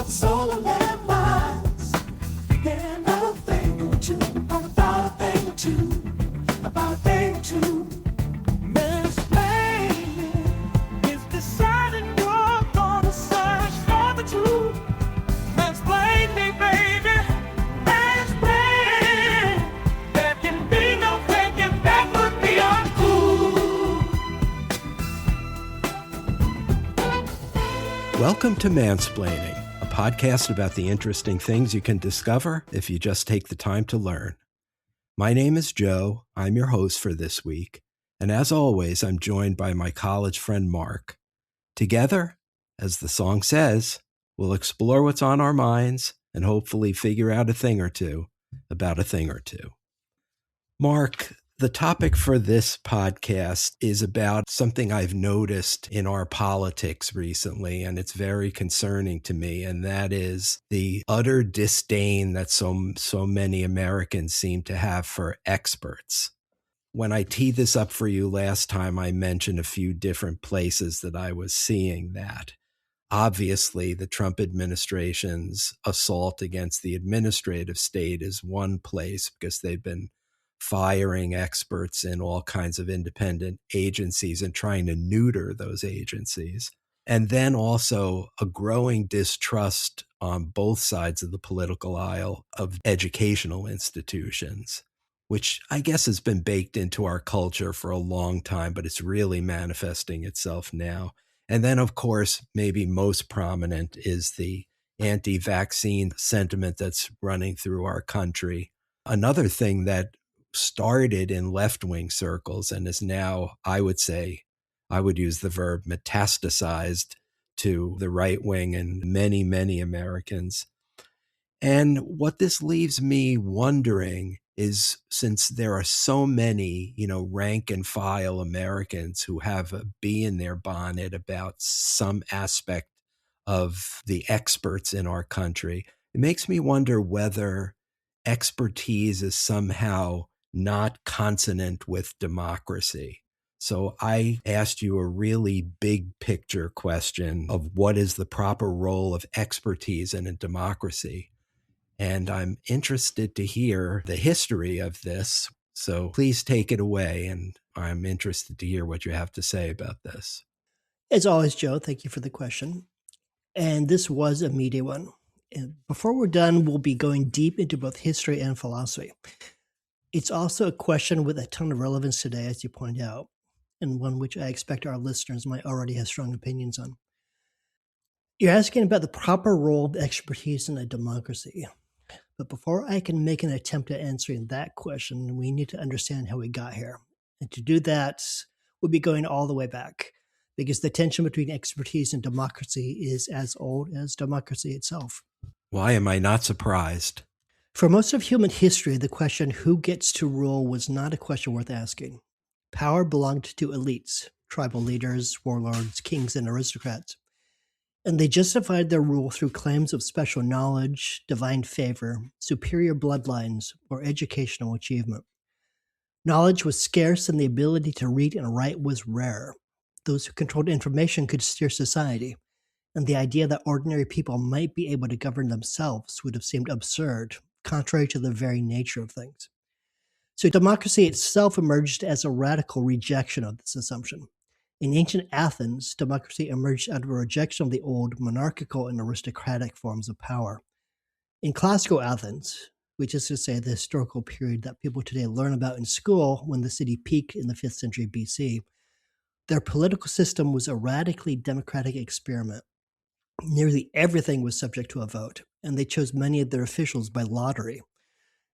about the soul of their minds. Yeah, not a thing or two, or about a thing or two, about a thing or two. Mansplaining is deciding you're gonna search for the truth. Mansplain me, baby. Mansplain. There can be no taking back, would be uncool. Welcome to Mansplaining, a podcast about the interesting things you can discover if you just take the time to learn. My name is Joe. I'm your host for this week. And as always, I'm joined by my college friend Mark. Together, as the song says, we'll explore what's on our minds and hopefully figure out a thing or two about a thing or two. Mark, the topic for this podcast is about something I've noticed in our politics recently, and it's very concerning to me, and that is the utter disdain that so many Americans seem to have for experts. When I teed this up for you last time, I mentioned a few different places that I was seeing that. Obviously, the Trump administration's assault against the administrative state is one place because they've been firing experts in all kinds of independent agencies and trying to neuter those agencies. And then also a growing distrust on both sides of the political aisle of educational institutions, which I guess has been baked into our culture for a long time, but it's really manifesting itself now. And then, of course, maybe most prominent is the anti-vaccine sentiment that's running through our country. Another thing that started in left-wing circles and is now, I would use the verb metastasized to the right wing and many, many Americans. And what this leaves me wondering is, since there are so many, rank and file Americans who have a bee in their bonnet about some aspect of the experts in our country, it makes me wonder whether expertise is somehow not consonant with democracy. So I asked you a really big picture question of what is the proper role of expertise in a democracy. And I'm interested to hear the history of this. So please take it away. And I'm interested to hear what you have to say about this. As always, Joe, thank you for the question. And this was a meaty one. And before we're done, we'll be going deep into both history and philosophy. It's also a question with a ton of relevance today, as you point out, and one which I expect our listeners might already have strong opinions on. You're asking about the proper role of expertise in a democracy. But before I can make an attempt at answering that question, we need to understand how we got here. And to do that, we'll be going all the way back, because the tension between expertise and democracy is as old as democracy itself. Why am I not surprised? For most of human history, the question who gets to rule was not a question worth asking. Power belonged to elites, tribal leaders, warlords, kings, and aristocrats. And they justified their rule through claims of special knowledge, divine favor, superior bloodlines, or educational achievement. Knowledge was scarce and the ability to read and write was rare. Those who controlled information could steer society, and the idea that ordinary people might be able to govern themselves would have seemed absurd, contrary to the very nature of things. So democracy itself emerged as a radical rejection of this assumption. In ancient Athens, democracy emerged out of a rejection of the old monarchical and aristocratic forms of power. In classical Athens, which is to say the historical period that people today learn about in school when the city peaked in the 5th century BC, their political system was a radically democratic experiment. Nearly everything was subject to a vote, and they chose many of their officials by lottery.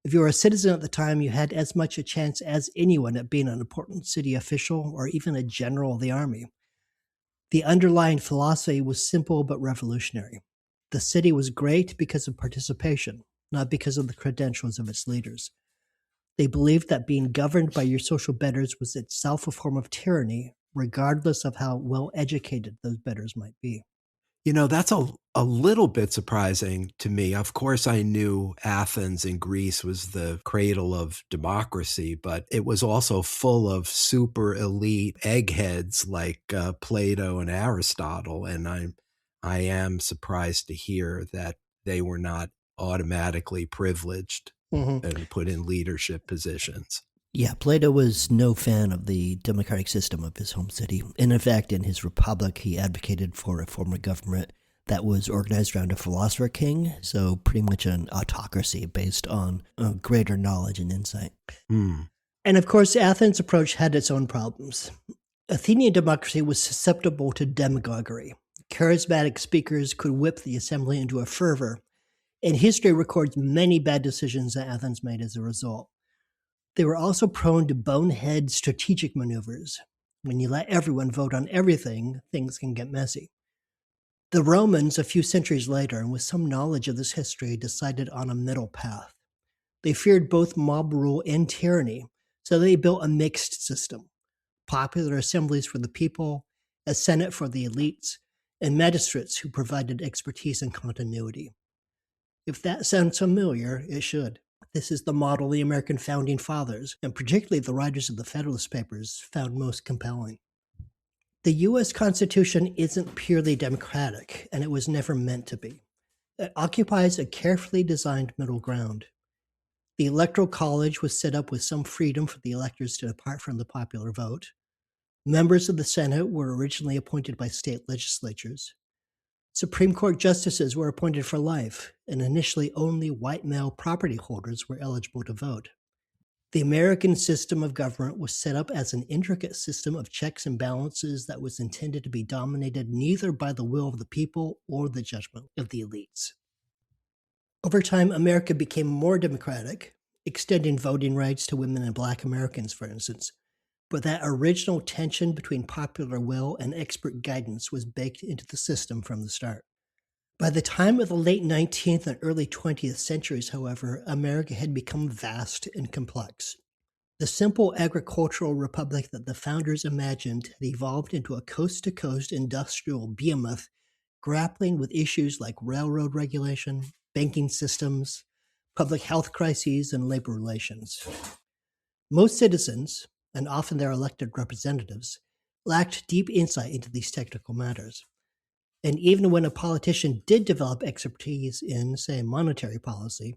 If you were a citizen at the time, you had as much a chance as anyone at being an important city official or even a general of the army. The underlying philosophy was simple but revolutionary. The city was great because of participation, not because of the credentials of its leaders. They believed that being governed by your social betters was itself a form of tyranny, regardless of how well educated those betters might be. That's a little bit surprising to me. Of course, I knew Athens in Greece was the cradle of democracy, but it was also full of super elite eggheads like Plato and Aristotle. And I am surprised to hear that they were not automatically privileged Mhm. and put in leadership positions. Yeah, Plato was no fan of the democratic system of his home city. And in fact, in his Republic, he advocated for a form of government that was organized around a philosopher king, so pretty much an autocracy based on greater knowledge and insight. And of course, Athens' approach had its own problems. Athenian democracy was susceptible to demagoguery. Charismatic speakers could whip the assembly into a fervor, and history records many bad decisions that Athens made as a result. They were also prone to bonehead strategic maneuvers. When you let everyone vote on everything, things can get messy. The Romans, a few centuries later, and with some knowledge of this history, decided on a middle path. They feared both mob rule and tyranny, so they built a mixed system: popular assemblies for the people, a senate for the elites, and magistrates who provided expertise and continuity. If that sounds familiar, it should. This is the model the American founding fathers, and particularly the writers of the Federalist Papers, found most compelling. The U.S. Constitution isn't purely democratic, and it was never meant to be. It occupies a carefully designed middle ground. The Electoral College was set up with some freedom for the electors to depart from the popular vote. Members of the Senate were originally appointed by state legislatures. Supreme Court justices were appointed for life, and initially only white male property holders were eligible to vote. The American system of government was set up as an intricate system of checks and balances that was intended to be dominated neither by the will of the people or the judgment of the elites. Over time, America became more democratic, extending voting rights to women and Black Americans, for instance. But that original tension between popular will and expert guidance was baked into the system from the start. By the time of the late 19th and early 20th centuries, however, America had become vast and complex. The simple agricultural republic that the founders imagined had evolved into a coast-to-coast industrial behemoth grappling with issues like railroad regulation, banking systems, public health crises, and labor relations. Most citizens, and often their elected representatives, lacked deep insight into these technical matters. And even when a politician did develop expertise in, say, monetary policy,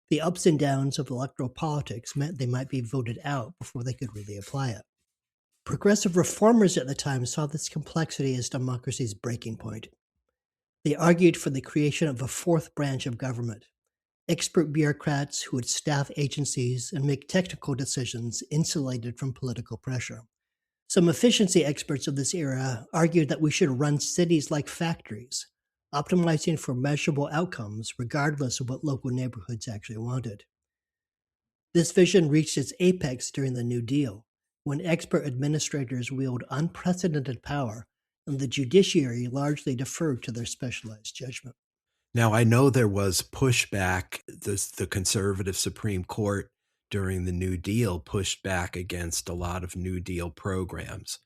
the ups and downs of electoral politics meant they might be voted out before they could really apply it. Progressive reformers at the time saw this complexity as democracy's breaking point. They argued for the creation of a fourth branch of government, expert bureaucrats who would staff agencies and make technical decisions insulated from political pressure. Some efficiency experts of this era argued that we should run cities like factories, optimizing for measurable outcomes regardless of what local neighborhoods actually wanted. This vision reached its apex during the New Deal, when expert administrators wielded unprecedented power and the judiciary largely deferred to their specialized judgment. Now, I know there was pushback. The conservative Supreme Court during the New Deal pushed back against a lot of New Deal programs,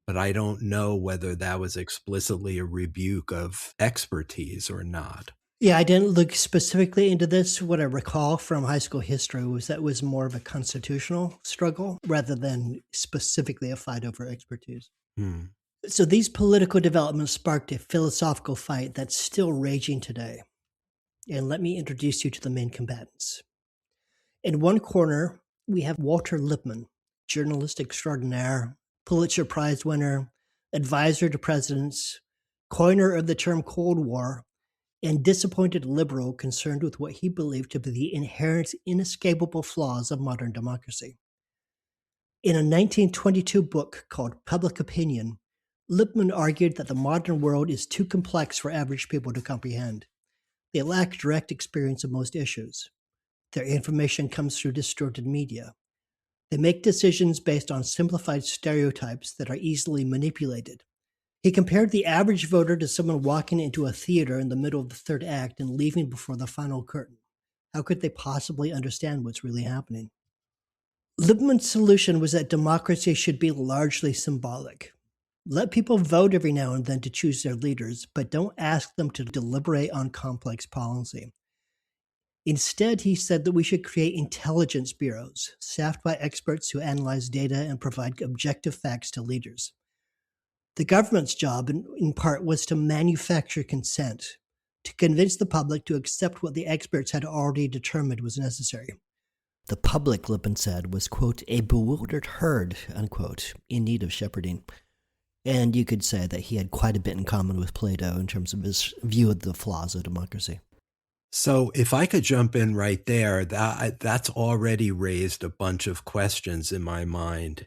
but I don't know whether that was explicitly a rebuke of expertise or not. Yeah, I didn't look specifically into this. What I recall from high school history was that it was more of a constitutional struggle rather than specifically a fight over expertise. So these political developments sparked a philosophical fight that's still raging today. And let me introduce you to the main combatants. In one corner, we have Walter Lippmann, journalist extraordinaire, Pulitzer Prize winner, advisor to presidents, coiner of the term Cold War, and disappointed liberal concerned with what he believed to be the inherent, inescapable flaws of modern democracy. In a 1922 book called Public Opinion, Lippmann argued that the modern world is too complex for average people to comprehend. They lack direct experience of most issues. Their information comes through distorted media. They make decisions based on simplified stereotypes that are easily manipulated. He compared the average voter to someone walking into a theater in the middle of the third act and leaving before the final curtain. How could they possibly understand what's really happening? Lippmann's solution was that democracy should be largely symbolic. Let people vote every now and then to choose their leaders, but don't ask them to deliberate on complex policy. Instead, he said that we should create intelligence bureaus, staffed by experts who analyze data and provide objective facts to leaders. The government's job, in part, was to manufacture consent, to convince the public to accept what the experts had already determined was necessary. The public, Lippmann said, was, quote, a bewildered herd, unquote, in need of shepherding. And you could say that he had quite a bit in common with Plato in terms of his view of the flaws of democracy. So if I could jump in right there, that's already raised a bunch of questions in my mind.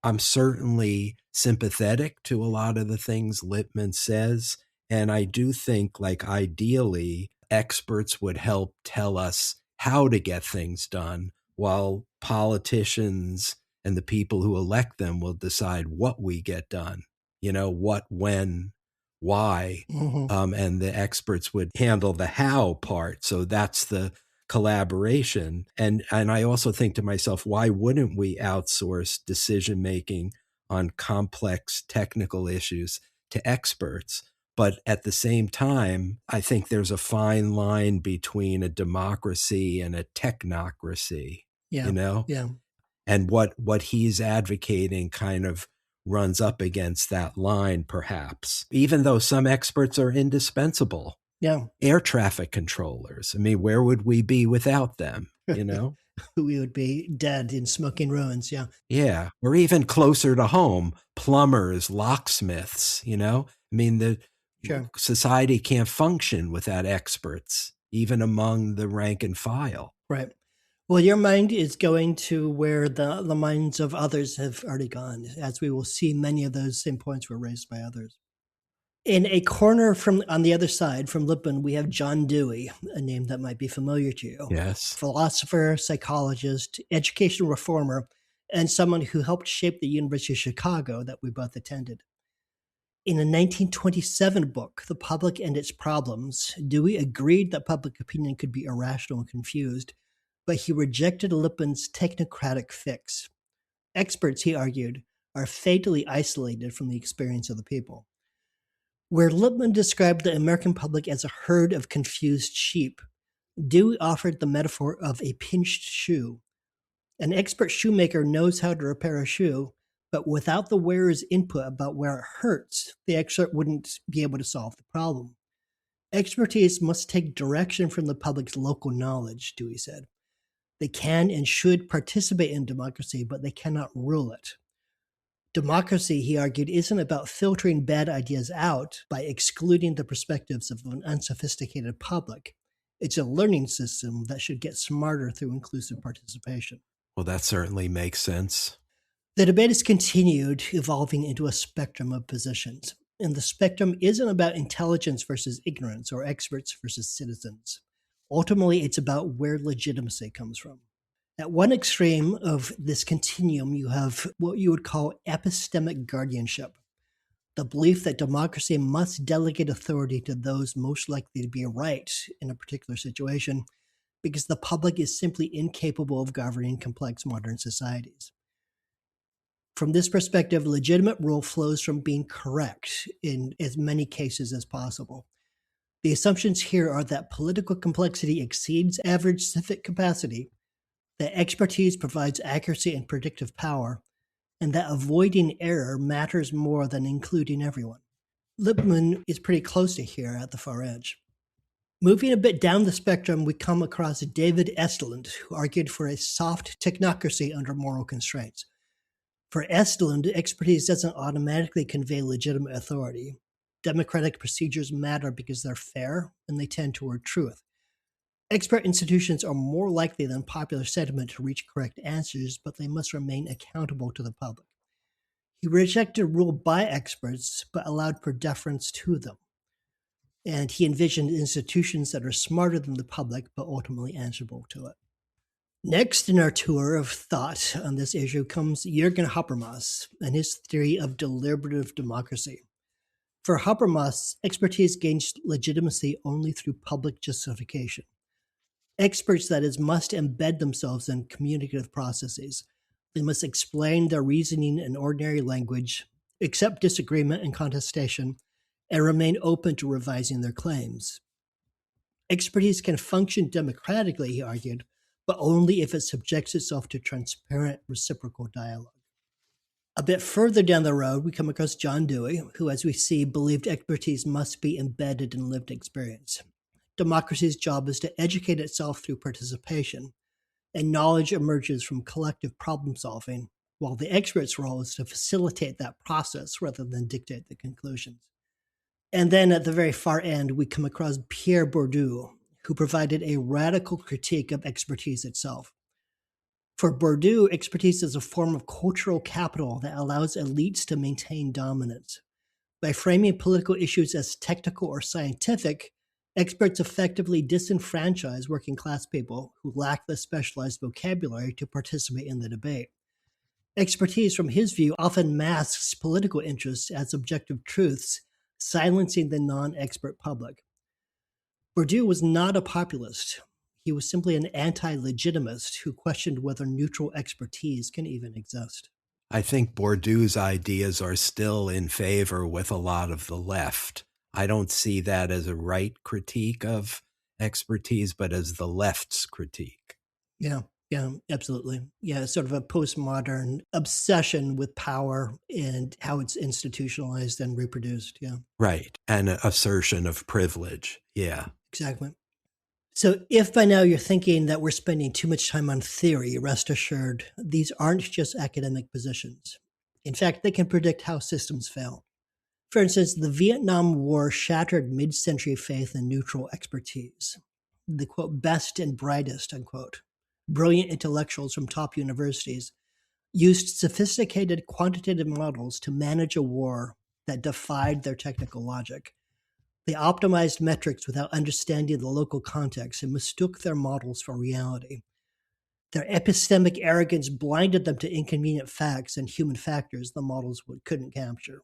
I'm certainly sympathetic to a lot of the things Lippmann says. And I do think, like, ideally, experts would help tell us how to get things done, while politicians and the people who elect them will decide what we get done, what, when, why. And the experts would handle the how part. So that's the collaboration. And I also think to myself, why wouldn't we outsource decision making on complex technical issues to experts? But at the same time, I think there's a fine line between a democracy and a technocracy, Yeah. And what he's advocating kind of runs up against that line, perhaps, even though some experts are indispensable. Yeah. Air traffic controllers. I mean, where would we be without them, We would be dead in smoking ruins, yeah. Yeah. Or even closer to home, plumbers, locksmiths, I mean, the Sure. society can't function without experts, even among the rank and file. Right. Well, your mind is going to where the minds of others have already gone, as we will see many of those same points were raised by others. In a corner on the other side from Lippmann, we have John Dewey, a name that might be familiar to you. Yes. Philosopher, psychologist, educational reformer, and someone who helped shape the University of Chicago that we both attended. In a 1927 book, The Public and Its Problems, Dewey agreed that public opinion could be irrational and confused, but he rejected Lippmann's technocratic fix. Experts, he argued, are fatally isolated from the experience of the people. Where Lippmann described the American public as a herd of confused sheep, Dewey offered the metaphor of a pinched shoe. An expert shoemaker knows how to repair a shoe, but without the wearer's input about where it hurts, the expert wouldn't be able to solve the problem. Expertise must take direction from the public's local knowledge, Dewey said. They can and should participate in democracy, but they cannot rule it. Democracy, he argued, isn't about filtering bad ideas out by excluding the perspectives of an unsophisticated public. It's a learning system that should get smarter through inclusive participation. Well, that certainly makes sense. The debate has continued, evolving into a spectrum of positions. And the spectrum isn't about intelligence versus ignorance or experts versus citizens. Ultimately, it's about where legitimacy comes from. At one extreme of this continuum, you have what you would call epistemic guardianship, the belief that democracy must delegate authority to those most likely to be right in a particular situation, because the public is simply incapable of governing complex modern societies. From this perspective, legitimate rule flows from being correct in as many cases as possible. The assumptions here are that political complexity exceeds average civic capacity, that expertise provides accuracy and predictive power, and that avoiding error matters more than including everyone. Lippmann is pretty close to here at the far edge. Moving a bit down the spectrum, we come across David Estland, who argued for a soft technocracy under moral constraints. For Estland, expertise doesn't automatically convey legitimate authority. Democratic procedures matter because they're fair and they tend toward truth. Expert institutions are more likely than popular sentiment to reach correct answers, but they must remain accountable to the public. He rejected rule by experts, but allowed for deference to them. And he envisioned institutions that are smarter than the public, but ultimately answerable to it. Next in our tour of thought on this issue comes Jürgen Habermas and his theory of deliberative democracy. For Habermas, expertise gains legitimacy only through public justification. Experts, that is, must embed themselves in communicative processes. They must explain their reasoning in ordinary language, accept disagreement and contestation, and remain open to revising their claims. Expertise can function democratically, he argued, but only if it subjects itself to transparent reciprocal dialogue. A bit further down the road, we come across John Dewey, who, as we see, believed expertise must be embedded in lived experience. Democracy's job is to educate itself through participation, and knowledge emerges from collective problem solving, while the expert's role is to facilitate that process rather than dictate the conclusions. And then at the very far end, we come across Pierre Bourdieu, who provided a radical critique of expertise itself. For Bourdieu, expertise is a form of cultural capital that allows elites to maintain dominance. By framing political issues as technical or scientific, experts effectively disenfranchise working class people who lack the specialized vocabulary to participate in the debate. Expertise, from his view, often masks political interests as objective truths, silencing the non-expert public. Bourdieu was not a populist. He was simply an anti-legitimist who questioned whether neutral expertise can even exist. I think Bourdieu's ideas are still in favor with a lot of the left. I don't see that as a right critique of expertise, but as the left's critique. Yeah, absolutely. Yeah, sort of a postmodern obsession with power and how it's institutionalized and reproduced. Yeah. Right. And an assertion of privilege. Yeah. Exactly. So if by now you're thinking that we're spending too much time on theory, rest assured, these aren't just academic positions. In fact, they can predict how systems fail. For instance, the Vietnam War shattered mid-century faith in neutral expertise. The, quote, best and brightest, unquote, brilliant intellectuals from top universities used sophisticated quantitative models to manage a war that defied their technical logic. They optimized metrics without understanding the local context and mistook their models for reality. Their epistemic arrogance blinded them to inconvenient facts and human factors the models couldn't capture.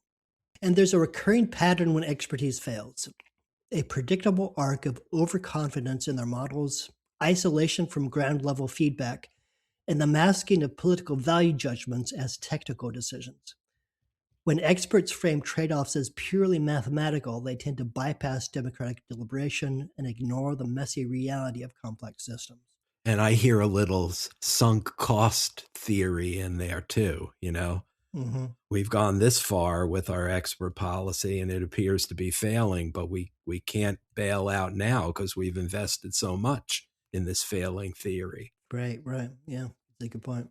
And there's a recurring pattern when expertise fails. A predictable arc of overconfidence in their models, isolation from ground-level feedback, and the masking of political value judgments as technical decisions. When experts frame trade-offs as purely mathematical, they tend to bypass democratic deliberation and ignore the messy reality of complex systems. And I hear a little sunk cost theory in there too, you know? Mm-hmm. We've gone this far with our expert policy and it appears to be failing, but we can't bail out now because we've invested so much in this failing theory. Right. Yeah, that's a good point.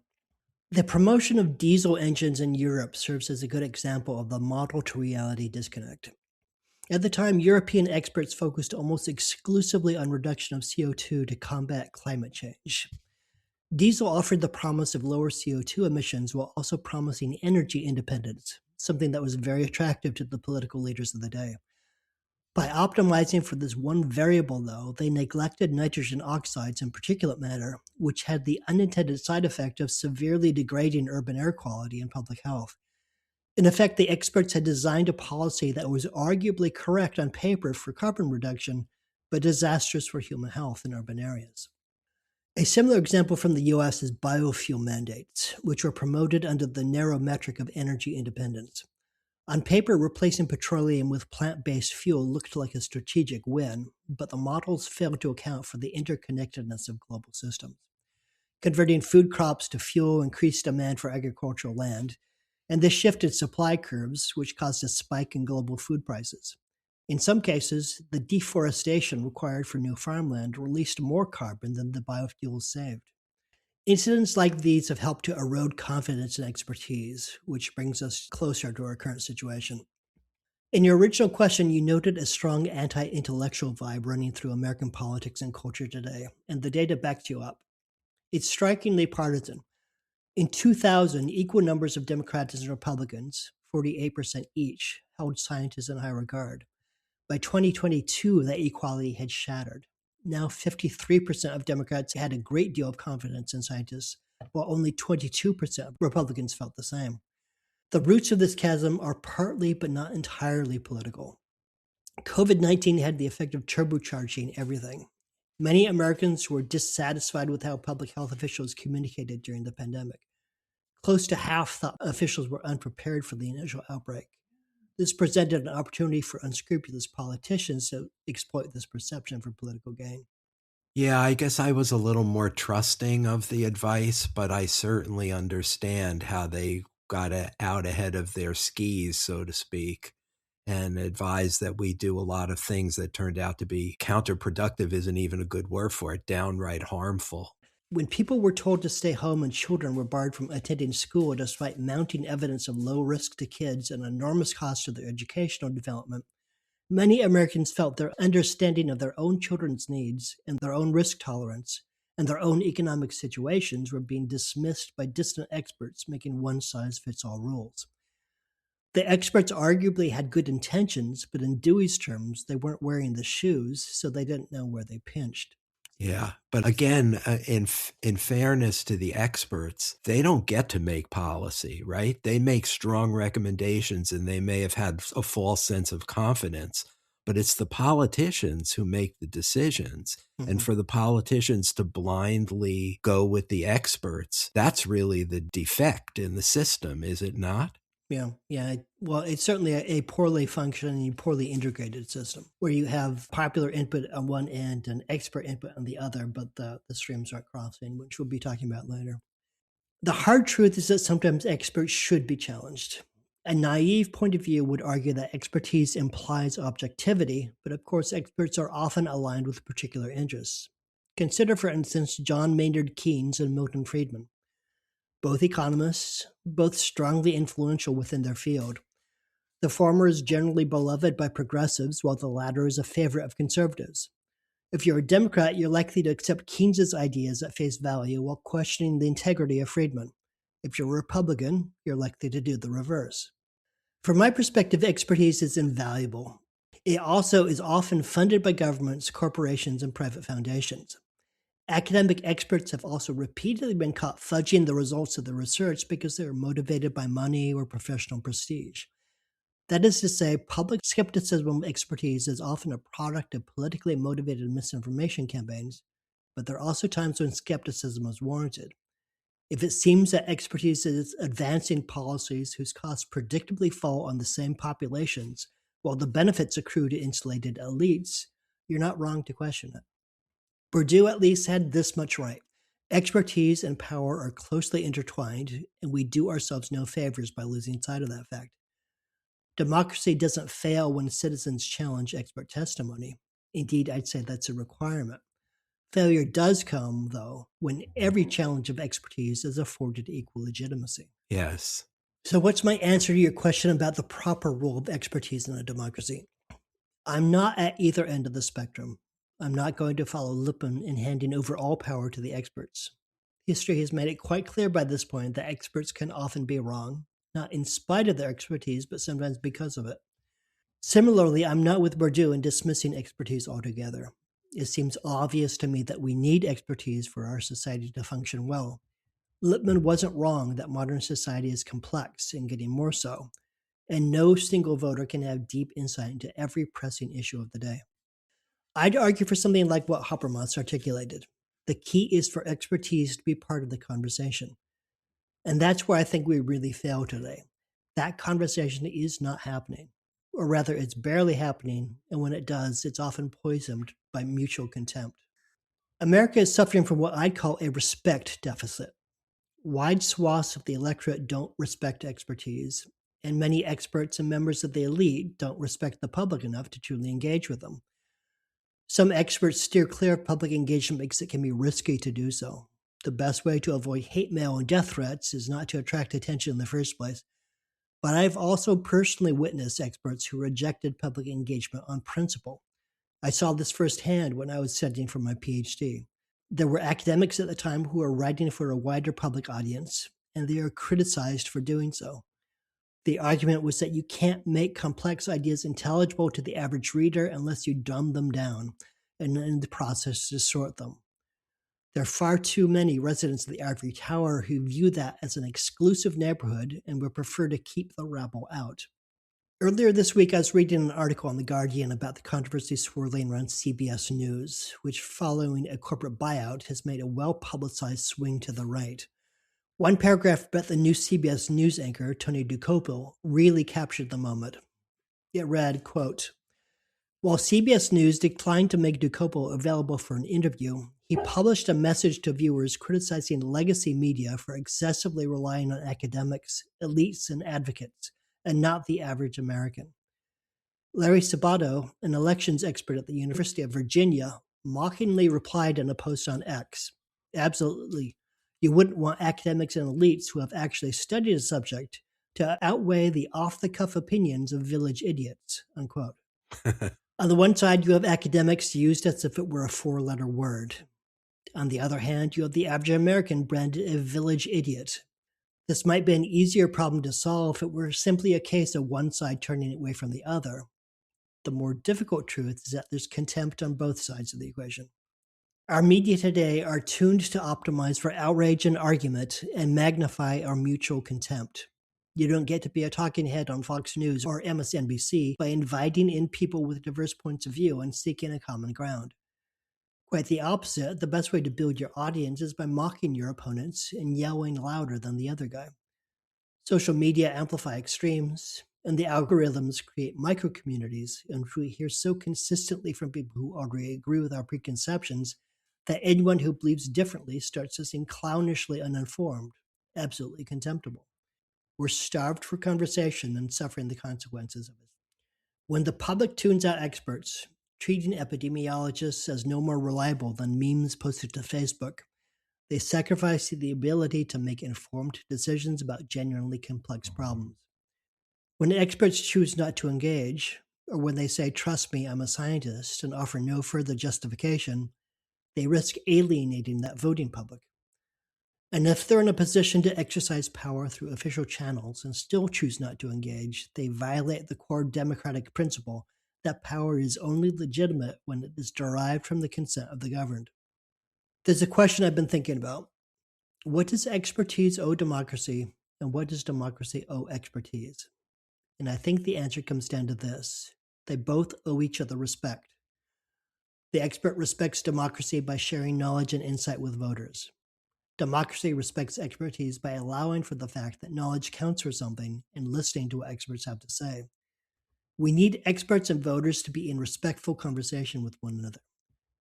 The promotion of diesel engines in Europe serves as a good example of the model-to-reality disconnect. At the time, European experts focused almost exclusively on reduction of CO2 to combat climate change. Diesel offered the promise of lower CO2 emissions while also promising energy independence, something that was very attractive to the political leaders of the day. By optimizing for this one variable, though, they neglected nitrogen oxides and particulate matter, which had the unintended side effect of severely degrading urban air quality and public health. In effect, the experts had designed a policy that was arguably correct on paper for carbon reduction, but disastrous for human health in urban areas. A similar example from the US is biofuel mandates, which were promoted under the narrow metric of energy independence. On paper, replacing petroleum with plant-based fuel looked like a strategic win, but the models failed to account for the interconnectedness of global systems. Converting food crops to fuel increased demand for agricultural land, and this shifted supply curves, which caused a spike in global food prices. In some cases, the deforestation required for new farmland released more carbon than the biofuels saved. Incidents like these have helped to erode confidence in expertise, which brings us closer to our current situation. In your original question, you noted a strong anti-intellectual vibe running through American politics and culture today, and the data backs you up. It's strikingly partisan. In 2000, equal numbers of Democrats and Republicans, 48% each, held scientists in high regard. By 2022, that equality had shattered. Now 53% of Democrats had a great deal of confidence in scientists, while only 22% of Republicans felt the same. The roots of this chasm are partly but not entirely political. COVID-19 had the effect of turbocharging everything. Many Americans were dissatisfied with how public health officials communicated during the pandemic. Close to half thought officials were unprepared for the initial outbreak. This presented an opportunity for unscrupulous politicians to exploit this perception for political gain. Yeah, I guess I was a little more trusting of the advice, but I certainly understand how they got out ahead of their skis, so to speak, and advised that we do a lot of things that turned out to be counterproductive isn't even a good word for it, downright harmful. When people were told to stay home and children were barred from attending school despite mounting evidence of low risk to kids and enormous cost to their educational development, many Americans felt their understanding of their own children's needs and their own risk tolerance and their own economic situations were being dismissed by distant experts making one-size-fits-all rules. The experts arguably had good intentions, but in Dewey's terms, they weren't wearing the shoes, so they didn't know where they pinched. Yeah, but again, in fairness to the experts, they don't get to make policy, right? They make strong recommendations and they may have had a false sense of confidence, but it's the politicians who make the decisions. And for the politicians to blindly go with the experts, that's really the defect in the system, is it not? Yeah. Well, it's certainly a poorly functioning, poorly integrated system where you have popular input on one end and expert input on the other, but the streams aren't crossing, which we'll be talking about later. The hard truth is that sometimes experts should be challenged. A naive point of view would argue that expertise implies objectivity, but of course, experts are often aligned with particular interests. Consider, for instance, John Maynard Keynes and Milton Friedman. Both economists, both strongly influential within their field. The former is generally beloved by progressives, while the latter is a favorite of conservatives. If you're a Democrat, you're likely to accept Keynes's ideas at face value while questioning the integrity of Friedman. If you're a Republican, you're likely to do the reverse. From my perspective, expertise is invaluable. It also is often funded by governments, corporations, and private foundations. Academic experts have also repeatedly been caught fudging the results of their research because they are motivated by money or professional prestige. That is to say, public skepticism of expertise is often a product of politically motivated misinformation campaigns, but there are also times when skepticism is warranted. If it seems that expertise is advancing policies whose costs predictably fall on the same populations, while the benefits accrue to insulated elites, you're not wrong to question it. Bourdieu at least had this much right. Expertise and power are closely intertwined, and we do ourselves no favors by losing sight of that fact. Democracy doesn't fail when citizens challenge expert testimony. Indeed, I'd say that's a requirement. Failure does come, though, when every challenge of expertise is afforded equal legitimacy. Yes. So what's my answer to your question about the proper role of expertise in a democracy? I'm not at either end of the spectrum. I'm not going to follow Lippmann in handing over all power to the experts. History has made it quite clear by this point that experts can often be wrong, not in spite of their expertise, but sometimes because of it. Similarly, I'm not with Bourdieu in dismissing expertise altogether. It seems obvious to me that we need expertise for our society to function well. Lippmann wasn't wrong that modern society is complex and getting more so, and no single voter can have deep insight into every pressing issue of the day. I'd argue for something like what Habermas articulated. The key is for expertise to be part of the conversation. And that's where I think we really fail today. That conversation is not happening. Or rather, it's barely happening, and when it does, it's often poisoned by mutual contempt. America is suffering from what I'd call a respect deficit. Wide swaths of the electorate don't respect expertise, and many experts and members of the elite don't respect the public enough to truly engage with them. Some experts steer clear of public engagement because it can be risky to do so. The best way to avoid hate mail and death threats is not to attract attention in the first place. But I've also personally witnessed experts who rejected public engagement on principle. I saw this firsthand when I was studying for my PhD. There were academics at the time who were writing for a wider public audience, and they are criticized for doing so. The argument was that you can't make complex ideas intelligible to the average reader unless you dumb them down, and in the process distort them. There are far too many residents of the ivory tower who view that as an exclusive neighborhood and would prefer to keep the rabble out. Earlier this week, I was reading an article on The Guardian about the controversy swirling around CBS News, which, following a corporate buyout, has made a well-publicized swing to the right. One paragraph about the new CBS News anchor, Tony Dokoupil, really captured the moment. It read, quote, While CBS News declined to make Ducopo available for an interview, he published a message to viewers criticizing legacy media for excessively relying on academics, elites, and advocates, and not the average American. Larry Sabato, an elections expert at the University of Virginia, mockingly replied in a post on X, "Absolutely. You wouldn't want academics and elites who have actually studied a subject to outweigh the off-the-cuff opinions of village idiots," unquote. On the one side, you have academics used as if it were a four-letter word. On the other hand, you have the average American branded a village idiot. This might be an easier problem to solve if it were simply a case of one side turning away from the other. The more difficult truth is that there's contempt on both sides of the equation. Our media today are tuned to optimize for outrage and argument and magnify our mutual contempt. You don't get to be a talking head on Fox News or MSNBC by inviting in people with diverse points of view and seeking a common ground. Quite the opposite, the best way to build your audience is by mocking your opponents and yelling louder than the other guy. Social media amplify extremes, and the algorithms create micro-communities in which we hear so consistently from people who already agree with our preconceptions that anyone who believes differently starts to seem clownishly uninformed, absolutely contemptible. We're starved for conversation and suffering the consequences of it. When the public tunes out experts, treating epidemiologists as no more reliable than memes posted to Facebook, they sacrifice the ability to make informed decisions about genuinely complex problems. When experts choose not to engage, or when they say, "Trust me, I'm a scientist," and offer no further justification, they risk alienating that voting public. And if they're in a position to exercise power through official channels and still choose not to engage, they violate the core democratic principle that power is only legitimate when it is derived from the consent of the governed. There's a question I've been thinking about. What does expertise owe democracy, and what does democracy owe expertise? And I think the answer comes down to this. They both owe each other respect. The expert respects democracy by sharing knowledge and insight with voters. Democracy respects expertise by allowing for the fact that knowledge counts for something and listening to what experts have to say. We need experts and voters to be in respectful conversation with one another.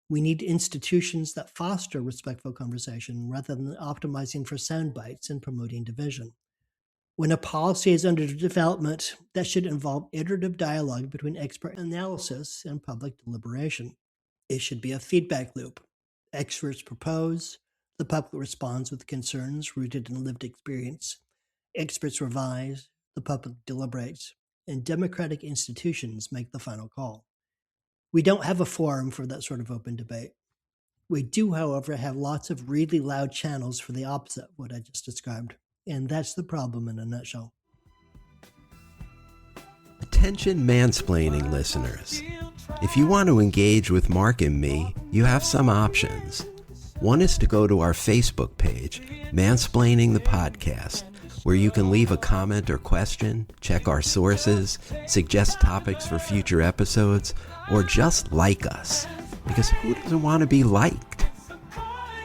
We need institutions that foster respectful conversation rather than optimizing for sound bites and promoting division. When a policy is under development, that should involve iterative dialogue between expert analysis and public deliberation. It should be a feedback loop. Experts propose, the public responds with concerns rooted in lived experience. Experts revise, the public deliberates, and democratic institutions make the final call. We don't have a forum for that sort of open debate. We do, however, have lots of really loud channels for the opposite of what I just described. And that's the problem in a nutshell. Attention mansplaining listeners. If you want to engage with Mark and me, you have some options. One is to go to our Facebook page, Mansplaining the Podcast, where you can leave a comment or question, check our sources, suggest topics for future episodes, or just like us, because who doesn't want to be liked?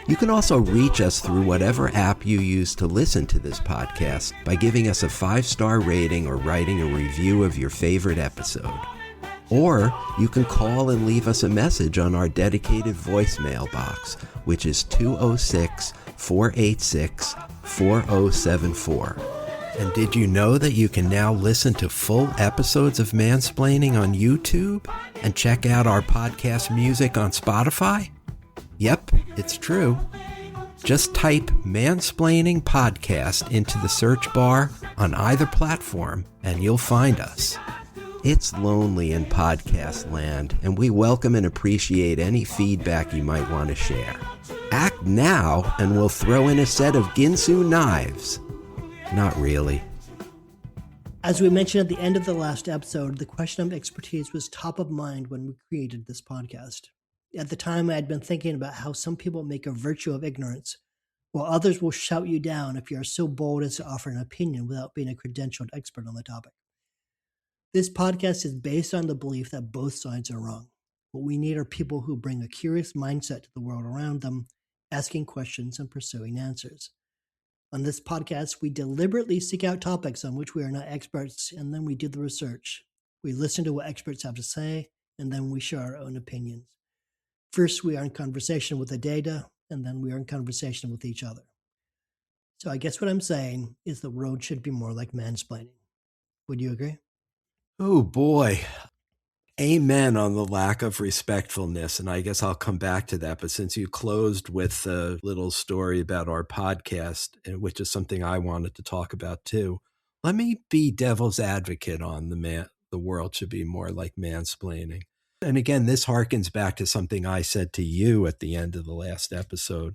You can also reach us through whatever app you use to listen to this podcast by giving us a 5-star rating or writing a review of your favorite episode. Or you can call and leave us a message on our dedicated voicemail box, which is 206-486-4074. And did you know that you can now listen to full episodes of Mansplaining on YouTube and check out our podcast music on Spotify? Yep, it's true. Just type Mansplaining Podcast into the search bar on either platform and you'll find us. It's lonely in podcast land, and we welcome and appreciate any feedback you might want to share. Act now, and we'll throw in a set of Ginsu knives. Not really. As we mentioned at the end of the last episode, the question of expertise was top of mind when we created this podcast. At the time, I had been thinking about how some people make a virtue of ignorance, while others will shout you down if you are so bold as to offer an opinion without being a credentialed expert on the topic. This podcast is based on the belief that both sides are wrong. What we need are people who bring a curious mindset to the world around them, asking questions and pursuing answers. On this podcast, we deliberately seek out topics on which we are not experts, and then we do the research. We listen to what experts have to say, and then we share our own opinions. First, we are in conversation with the data, and then we are in conversation with each other. So I guess what I'm saying is the world should be more like mansplaining. Would you agree? Oh boy. Amen on the lack of respectfulness. And I guess I'll come back to that. But since you closed with a little story about our podcast, which is something I wanted to talk about too, let me be devil's advocate on the world should be more like mansplaining. And again, this harkens back to something I said to you at the end of the last episode.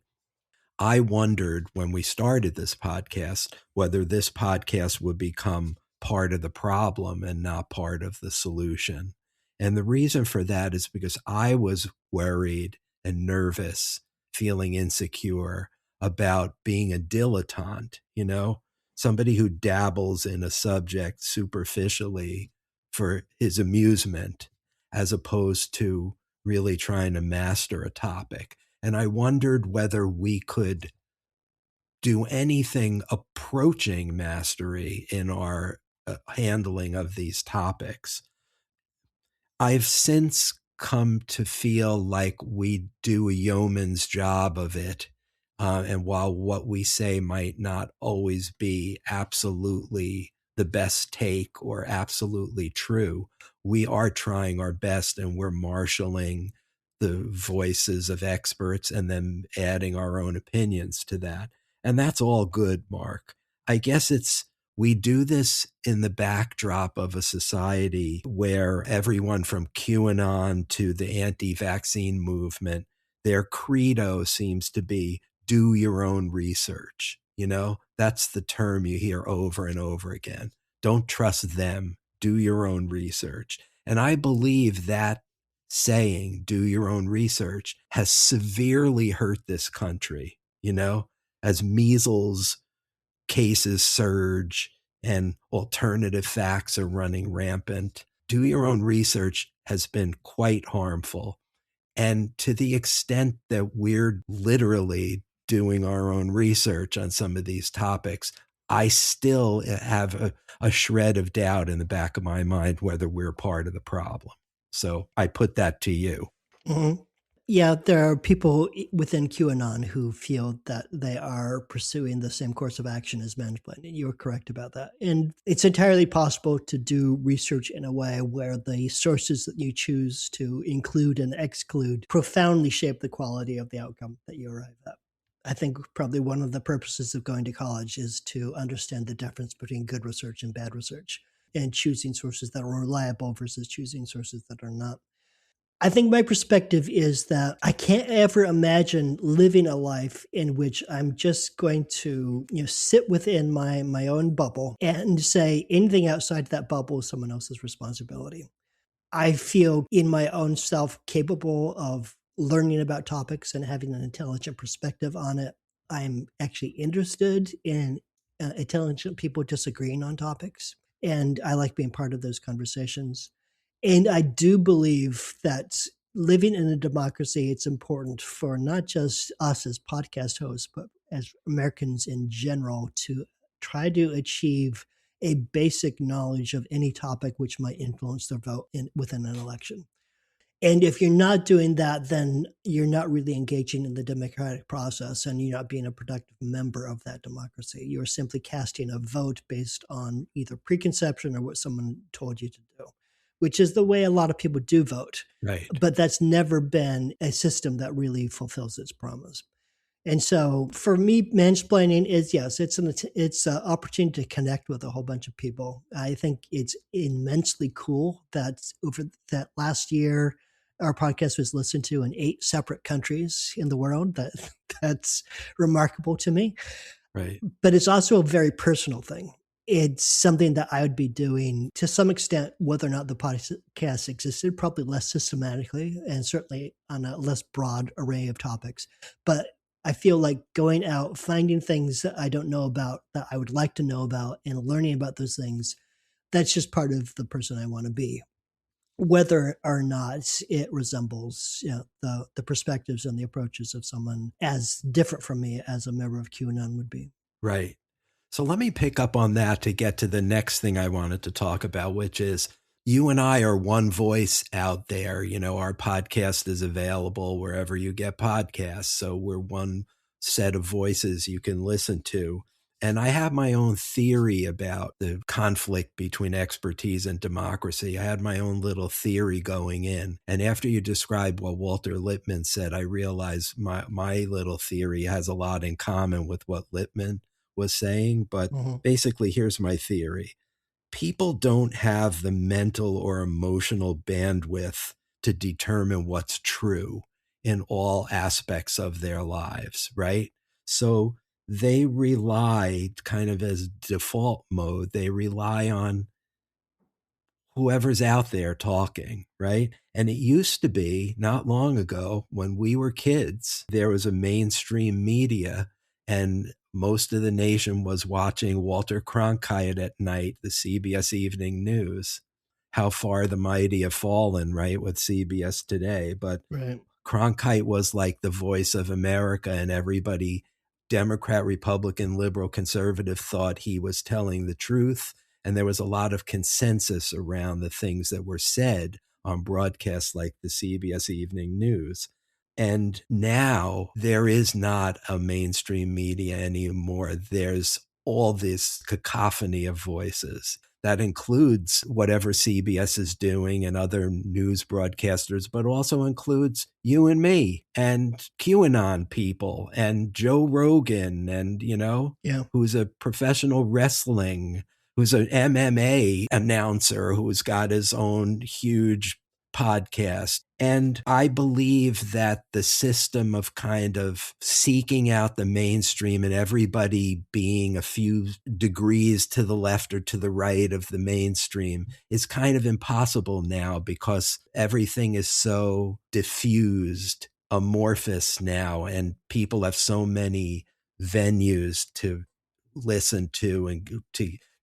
I wondered when we started this podcast whether this podcast would become part of the problem and not part of the solution. And the reason for that is because I was worried and nervous, feeling insecure about being a dilettante, somebody who dabbles in a subject superficially for his amusement, as opposed to really trying to master a topic. And I wondered whether we could do anything approaching mastery in our handling of these topics. I've since come to feel like we do a yeoman's job of it. And while what we say might not always be absolutely the best take or absolutely true, we are trying our best and we're marshaling the voices of experts and then adding our own opinions to that. And that's all good, Mark. I guess we do this in the backdrop of a society where everyone from QAnon to the anti-vaccine movement, their credo seems to be do your own research. That's the term you hear over and over again. Don't trust them. Do your own research. And I believe that saying, do your own research, has severely hurt this country, as measles cases surge and alternative facts are running rampant. Do your own research has been quite harmful. And to the extent that we're literally doing our own research on some of these topics, I still have a shred of doubt in the back of my mind whether we're part of the problem. So I put that to you. Mm-hmm. Yeah, there are people within QAnon who feel that they are pursuing the same course of action as mansplaining. You are correct about that. And it's entirely possible to do research in a way where the sources that you choose to include and exclude profoundly shape the quality of the outcome that you arrive at. I think probably one of the purposes of going to college is to understand the difference between good research and bad research, and choosing sources that are reliable versus choosing sources that are not. I think my perspective is that I can't ever imagine living a life in which I'm just going to, sit within my own bubble and say anything outside that bubble is someone else's responsibility. I feel in my own self capable of learning about topics and having an intelligent perspective on it. I'm actually interested in intelligent people disagreeing on topics, and I like being part of those conversations. And I do believe that living in a democracy, it's important for not just us as podcast hosts, but as Americans in general to try to achieve a basic knowledge of any topic which might influence their vote within an election. And if you're not doing that, then you're not really engaging in the democratic process and you're not being a productive member of that democracy. You're simply casting a vote based on either preconception or what someone told you to do, which is the way a lot of people do vote. Right. But that's never been a system that really fulfills its promise. And so for me, mansplaining is, yes, it's an opportunity to connect with a whole bunch of people. I think it's immensely cool that over that last year, our podcast was listened to in 8 separate countries in the world. That's remarkable to me. Right. But it's also a very personal thing. It's something that I would be doing to some extent, whether or not the podcast existed, probably less systematically and certainly on a less broad array of topics. But I feel like going out, finding things that I don't know about, that I would like to know about, and learning about those things, that's just part of the person I want to be, whether or not it resembles the perspectives and the approaches of someone as different from me as a member of QAnon would be. Right. So let me pick up on that to get to the next thing I wanted to talk about, which is you and I are one voice out there. You know, our podcast is available wherever you get podcasts. So we're one set of voices you can listen to. And I have my own theory about the conflict between expertise and democracy. I had my own little theory going in. And after you described what Walter Lippmann said, I realized my little theory has a lot in common with what Lippmann was saying. But basically, here's my theory. People don't have the mental or emotional bandwidth to determine what's true in all aspects of their lives, right? So they rely kind of as default mode, they rely on whoever's out there talking, right? And it used to be not long ago when we were kids, there was a mainstream media and most of the nation was watching Walter Cronkite at night, the CBS Evening News. How far the mighty have fallen, right, with CBS today. But Right. Cronkite was like the voice of America, and everybody, Democrat, Republican, liberal, conservative, thought he was telling the truth. And there was a lot of consensus around the things that were said on broadcasts like the CBS Evening News. And now there is not a mainstream media anymore. There's all this cacophony of voices. That includes whatever CBS is doing and other news broadcasters, but also includes you and me and QAnon people and Joe Rogan and, you know, who's a professional wrestling, who's an MMA announcer who's got his own huge podcast. And I believe that the system of kind of seeking out the mainstream and everybody being a few degrees to the left or to the right of the mainstream is kind of impossible now because everything is so diffused, amorphous now, and people have so many venues to listen to and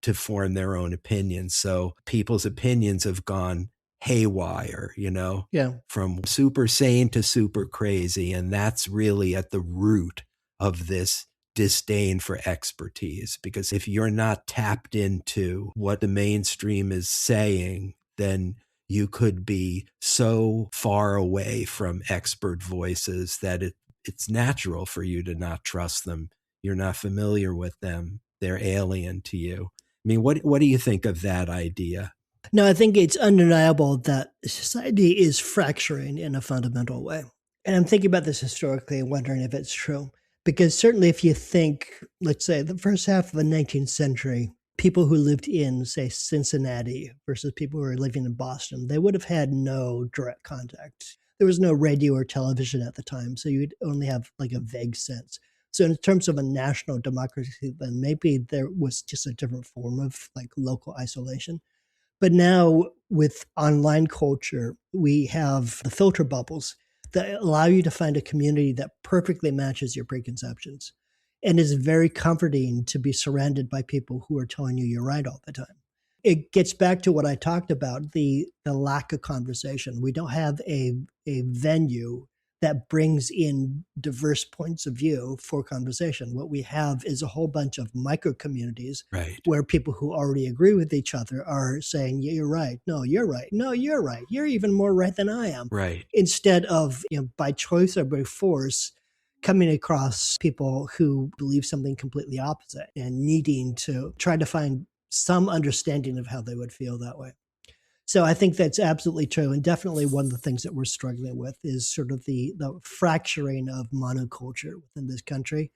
to form their own opinions. So people's opinions have gone haywire, you know, from super sane to super crazy. And that's really at the root of this disdain for expertise. Because if you're not tapped into what the mainstream is saying, then you could be so far away from expert voices that it's natural for you to not trust them. You're not familiar with them. They're alien to you. I mean, what do you think of that idea? No, I think it's undeniable that society is fracturing in a fundamental way. And I'm thinking about this historically and wondering if it's true. Because certainly if you think, let's say, the first half of the 19th century, people who lived in, say, Cincinnati versus people who were living in Boston, they would have had no direct contact. There was no radio or television at the time, so you'd only have like a vague sense. So in terms of a national democracy, then maybe there was just a different form of like local isolation. But now with online culture, we have the filter bubbles that allow you to find a community that perfectly matches your preconceptions. And it's very comforting to be surrounded by people who are telling you you're right all the time. It gets back to what I talked about, the lack of conversation. We don't have a venue that brings in diverse points of view for conversation. What we have is a whole bunch of micro communities where people who already agree with each other are saying, yeah, you're right. No, you're right. No, you're right. You're even more right than I am. Right. Instead of, by choice or by force, coming across people who believe something completely opposite and needing to try to find some understanding of how they would feel that way. So I think that's absolutely true. And definitely one of the things that we're struggling with is sort of the fracturing of monoculture within this country.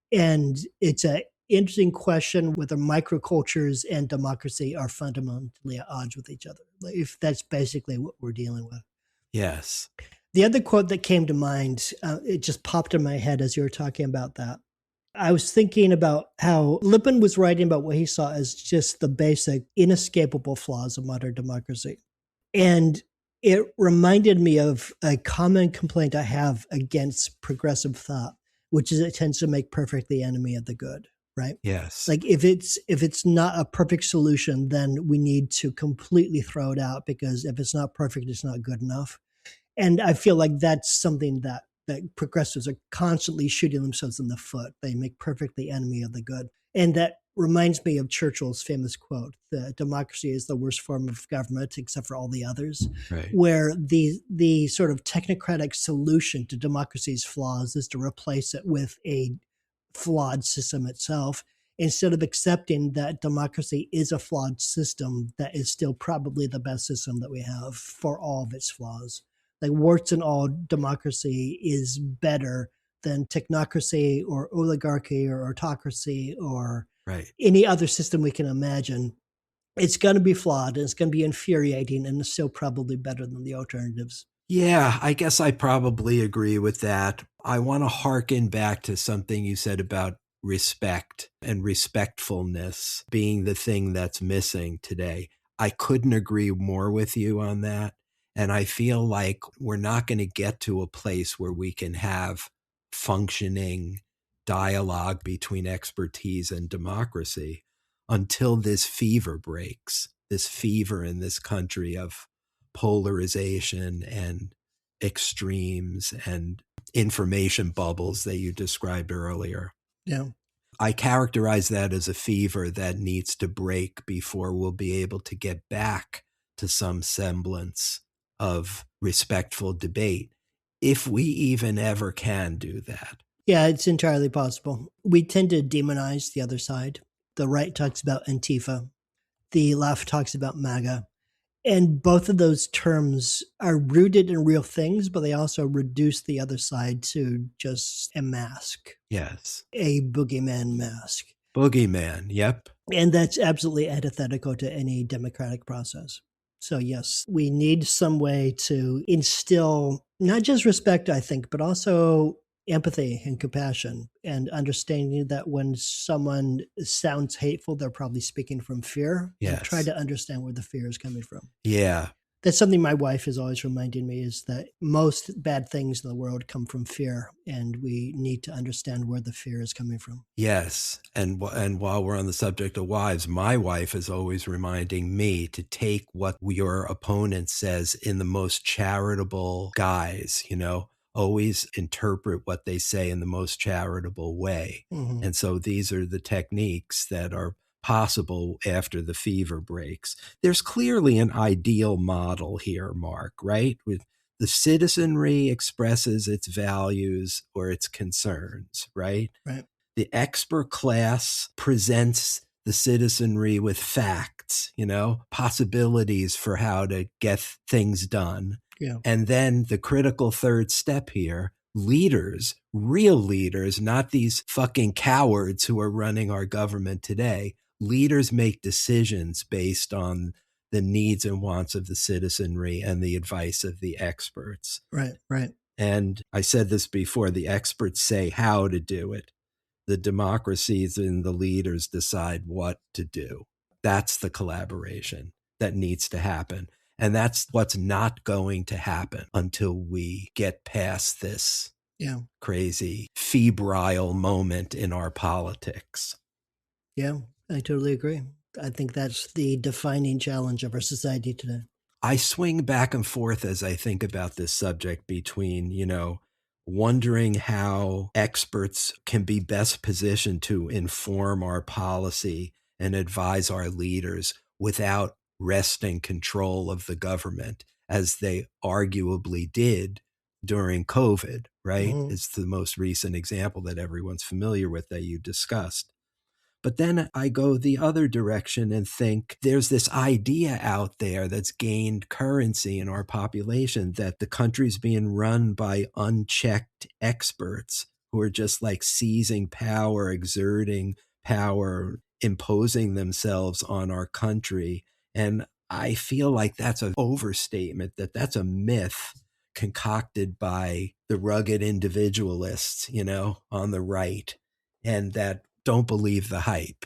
And it's an interesting question whether microcultures and democracy are fundamentally at odds with each other, if that's basically what we're dealing with. Yes. The other quote that came to mind, it just popped in my head as you were talking about that. I was thinking about how Lippmann was writing about what he saw as just the basic inescapable flaws of modern democracy. And it reminded me of a common complaint I have against progressive thought, which is it tends to make perfect the enemy of the good, right? Yes. Like if it's not a perfect solution, then we need to completely throw it out, because if it's not perfect, it's not good enough. And I feel like that's something that progressives are constantly shooting themselves in the foot. They make perfect the enemy of the good. And that reminds me of Churchill's famous quote that democracy is the worst form of government except for all the others, Right. where the sort of technocratic solution to democracy's flaws is to replace it with a flawed system itself, instead of accepting that democracy is a flawed system that is still probably the best system that we have for all of its flaws. Like warts and all, democracy is better than technocracy or oligarchy or autocracy or Right. any other system we can imagine. It's going to be flawed and it's going to be infuriating, and it's still probably better than the alternatives. Yeah, I guess I probably agree with that. I want to hearken back to something you said about respect and respectfulness being the thing that's missing today. I couldn't agree more with you on that. And I feel like we're not going to get to a place where we can have functioning dialogue between expertise and democracy until this fever breaks, this fever in this country of polarization and extremes and information bubbles that you described earlier. Yeah. I characterize that as a fever that needs to break before we'll be able to get back to some semblance of respectful debate, if we even ever can do that. Yeah, it's entirely possible. We tend to demonize the other side. The right talks about Antifa. The left talks about MAGA. And both of those terms are rooted in real things, but they also reduce the other side to just a mask, Yes. a boogeyman mask. Boogeyman, yep. And that's absolutely antithetical to any democratic process. So yes, we need some way to instill not just respect, I think, but also empathy and compassion and understanding that when someone sounds hateful, they're probably speaking from fear. Yes. And try to understand where the fear is coming from. Yeah. That's something my wife is always reminding me, is that most bad things in the world come from fear, and we need to understand where the fear is coming from. Yes. And while we're on the subject of wives, my wife is always reminding me to take what your opponent says in the most charitable guise, always interpret what they say in the most charitable way. Mm-hmm. And so these are the techniques that are possible after the fever breaks. There's clearly an ideal model here, Mark, right? With the citizenry expresses its values or its concerns, right? Right. The expert class presents the citizenry with facts, possibilities for how to get things done. Yeah. And then the critical third step here, leaders, real leaders, not these fucking cowards who are running our government today. Leaders make decisions based on the needs and wants of the citizenry and the advice of the experts. Right, right. And I said this before, the experts say how to do it. The democracies and the leaders decide what to do. That's the collaboration that needs to happen. And that's what's not going to happen until we get past this crazy, febrile moment in our politics. Yeah, I totally agree. I think that's the defining challenge of our society today. I swing back and forth as I think about this subject between, wondering how experts can be best positioned to inform our policy and advise our leaders without wresting control of the government, as they arguably did during COVID, right? Mm-hmm. It's the most recent example that everyone's familiar with that you discussed. But then I go the other direction and think there's this idea out there that's gained currency in our population that the country's being run by unchecked experts who are just like seizing power, exerting power, imposing themselves on our country. And I feel like that's an overstatement, that's a myth concocted by the rugged individualists, on the right, and that don't believe the hype.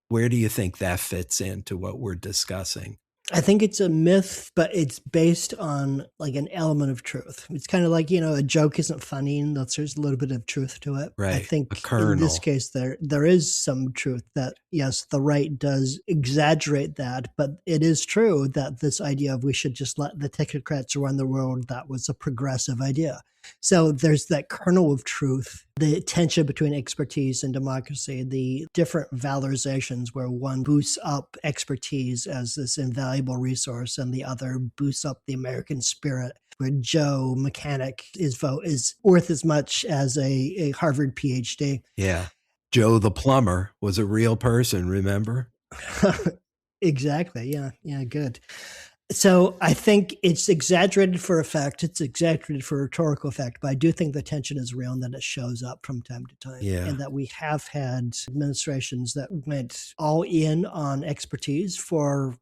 Where do you think that fits into what we're discussing? I think it's a myth, but it's based on like an element of truth. It's kind of like, a joke isn't funny unless there's a little bit of truth to it. Right. I think a kernel. In this case, there is some truth that, yes, the right does exaggerate that, but it is true that this idea of we should just let the technocrats run the world, that was a progressive idea. So there's that kernel of truth, the tension between expertise and democracy, the different valorizations where one boosts up expertise as this invaluable resource and the other boosts up the American spirit, where Joe mechanic, his vote is worth as much as a Harvard PhD. Yeah. Joe the plumber was a real person, remember? Exactly. Yeah, good. So I think it's exaggerated for effect. It's exaggerated for rhetorical effect, but I do think the tension is real and that it shows up from time to time. Yeah. And that we have had administrations that went all in on expertise for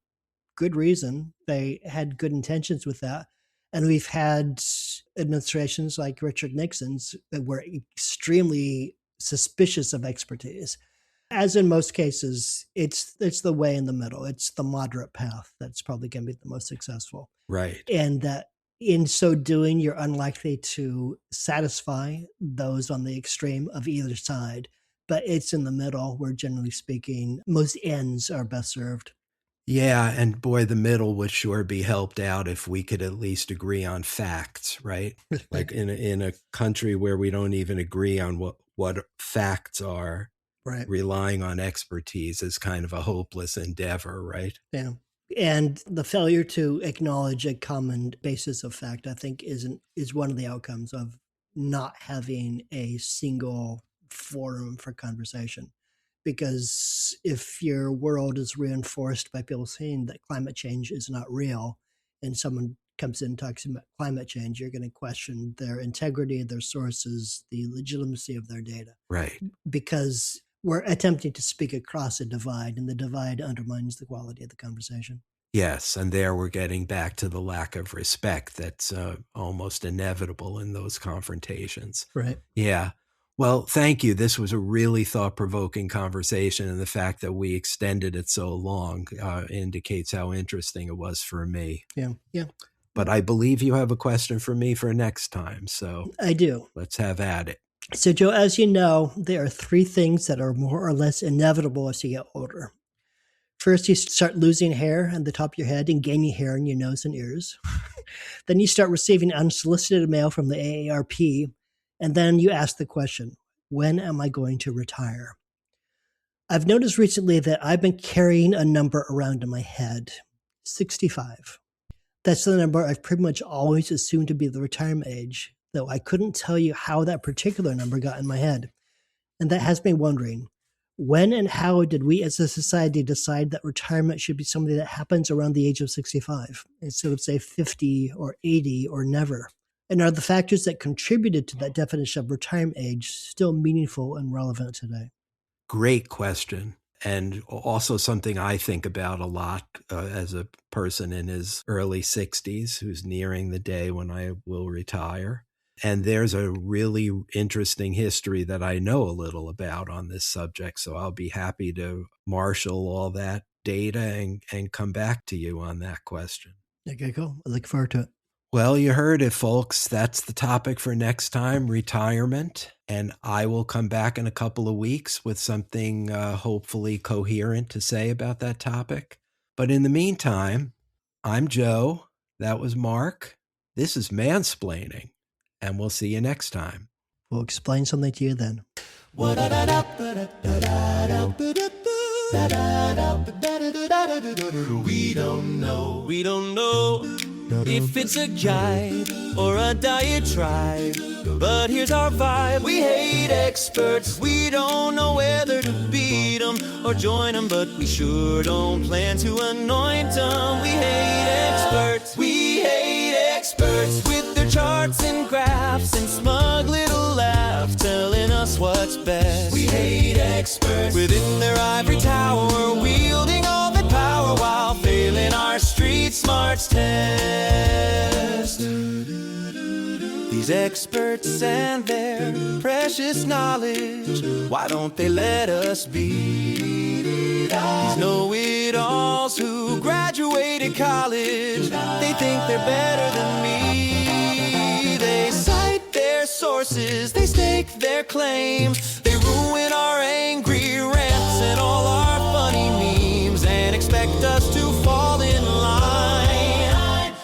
good reason. They had good intentions with that. And we've had administrations like Richard Nixon's that were extremely suspicious of expertise. As in most cases, it's the way in the middle. It's the moderate path that's probably going to be the most successful. Right. And that in so doing, you're unlikely to satisfy those on the extreme of either side. But it's in the middle where, generally speaking, most ends are best served. Yeah, and boy, the middle would sure be helped out if we could at least agree on facts, right? Like in a country where we don't even agree on what facts are. Right. Relying on expertise is kind of a hopeless endeavor, right? Yeah. And the failure to acknowledge a common basis of fact, I think, is one of the outcomes of not having a single forum for conversation. Because if your world is reinforced by people saying that climate change is not real, and someone comes in and talks about climate change, you're going to question their integrity, their sources, the legitimacy of their data. Right. Because we're attempting to speak across a divide, and the divide undermines the quality of the conversation. Yes, and there we're getting back to the lack of respect that's almost inevitable in those confrontations. Right. Yeah. Well, thank you. This was a really thought-provoking conversation, and the fact that we extended it so long indicates how interesting it was for me. Yeah. But I believe you have a question for me for next time, so I do. Let's have at it. So, Joe, as you know, there are 3 things that are more or less inevitable as you get older. First, you start losing hair on the top of your head and gaining hair in your nose and ears. Then you start receiving unsolicited mail from the AARP. And then you ask the question, when am I going to retire? I've noticed recently that I've been carrying a number around in my head, 65. That's the number I've pretty much always assumed to be the retirement age, though I couldn't tell you how that particular number got in my head. And that has me wondering, when and how did we as a society decide that retirement should be something that happens around the age of 65, instead of, say, 50 or 80 or never? And are the factors that contributed to that definition of retirement age still meaningful and relevant today? Great question. And also something I think about a lot as a person in his early 60s who's nearing the day when I will retire. And there's a really interesting history that I know a little about on this subject. So I'll be happy to marshal all that data and come back to you on that question. Okay, cool. I look forward to it. Well, you heard it, folks. That's the topic for next time, retirement. And I will come back in a couple of weeks with something hopefully coherent to say about that topic. But in the meantime, I'm Joe. That was Mark. This is Mansplaining. And we'll see you next time. We'll explain something to you then. We don't know if it's a guide or a diatribe, but here's our vibe. We hate experts. We don't know whether to beat them or join them, but we sure don't plan to anoint them. We hate experts. We hate experts with their charts and graphs and smug little laughs telling us what's best. We hate experts within their ivory tower, wielding all that power while failing our street smarts test. These experts and their precious knowledge, why don't they let us be? These know-it-alls who graduated college, they think they're better than me. They cite their sources, they stake their claims, they ruin our angry rants and all our funny memes and expect us to fall in line.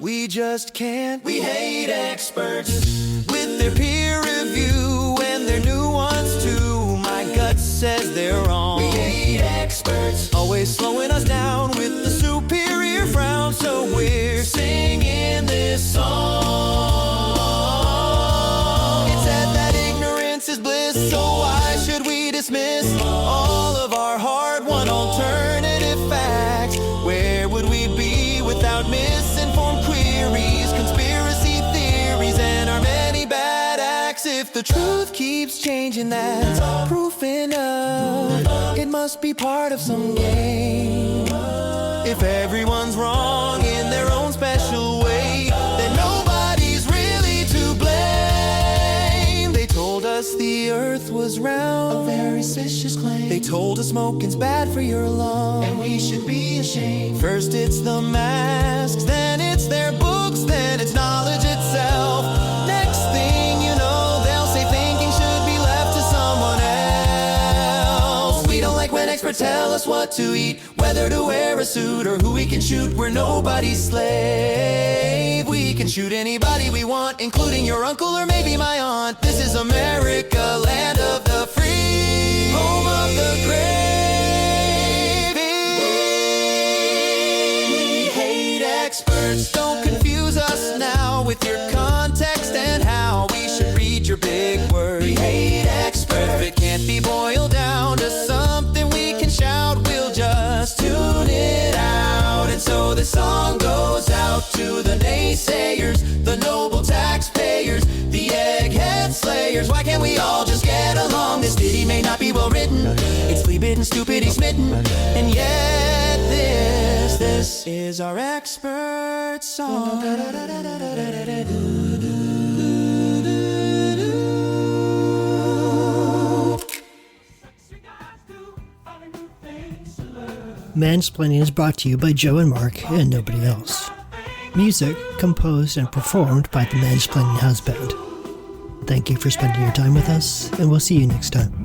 We just can't. We hate experts with their peer review and their new ones too. My gut says they're wrong. We hate experts, always slowing us down with the superior frown. So we're singing this song. It said that ignorance is bliss, so why should we dismiss all of our hard-won alternative facts? Where would we be without misinformed queries, conspiracy theories, and our many bad acts? If the truth keeps changing, that's proof enough. It must be part of some game. If everyone's wrong in their own special way, then nobody's really to blame. They told us the earth was round, a very suspicious claim. They told us smoking's bad for your lungs, and we should be ashamed. First it's the masks, then it's their books, then it's knowledge itself. Next thing you know, they'll say thinking should be left to someone else. We don't like when experts tell us what to eat, whether to wear a suit or who we can shoot. We're nobody's slave. We can shoot anybody we want, including your uncle or maybe my aunt. This is America, land of the free, home of the great. We hate experts. Don't confuse us now with your context and how we should read your big words. We hate experts. If it can't be boiled down to something we can shout, we'll just tune it out. And so this song goes out to the naysayers, the noble taxpayers, the egghead slayers. Why can't we all just get along? This ditty may not be well written, it's flea-bitten, stupid, smitten, and yet this is our expert song. Mansplaining is brought to you by Joe and Mark and nobody else. Music composed and performed by the Mansplaining House Band. Thank you for spending your time with us, and we'll see you next time.